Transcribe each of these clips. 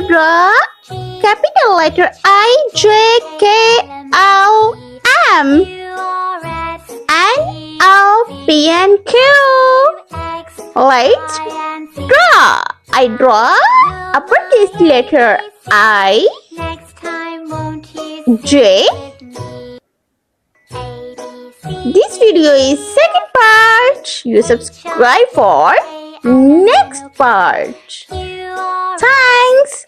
to draw capital letter I, J, K, L, M, N, O, P, and Q. Let's draw. I draw uppercase letter I, J. This video is second part. You subscribe for next part. Thanks.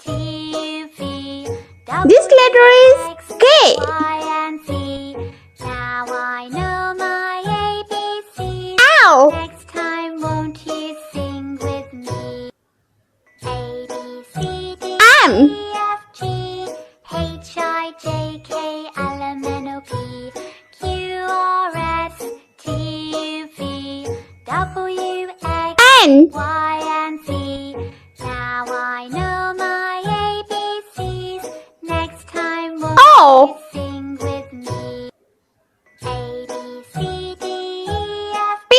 This letter is K. L. M. N. O. P.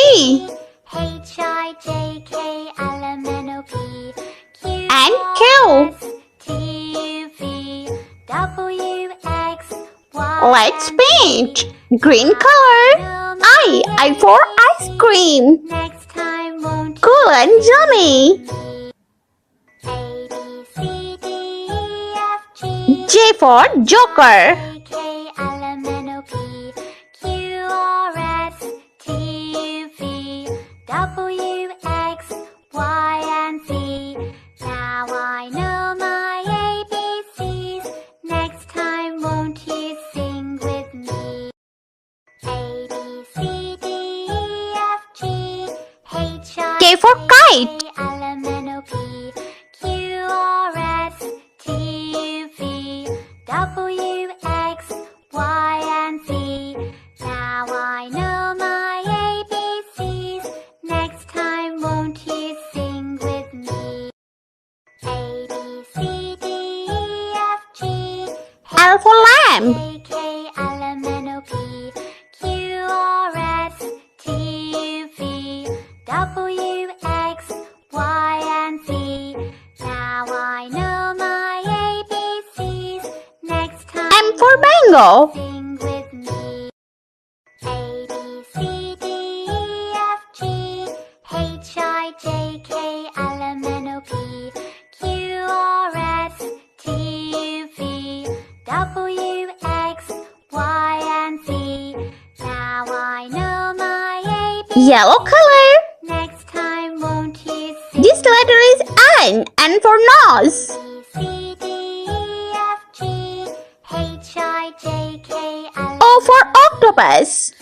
And Q. Let's paint. Green color. I for ice cream. Cool and yummy. J for Joker. K for Kite. L for Lamb. M for Mango. Yellow color. This letter is N for nose. O for octopus.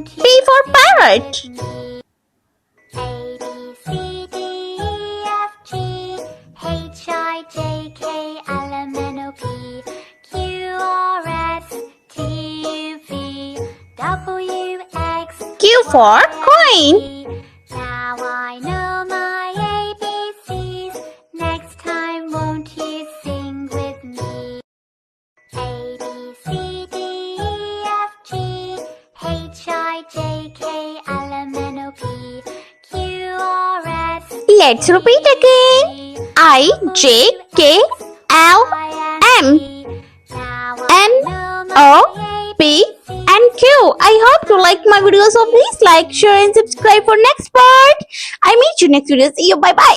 P for parrot. Q for coin. Let's repeat again. I, J, K, L, M, N, O, P, and Q. I hope you like my videos, so please like, share and subscribe for next part. I meet you next video. See you. Bye bye.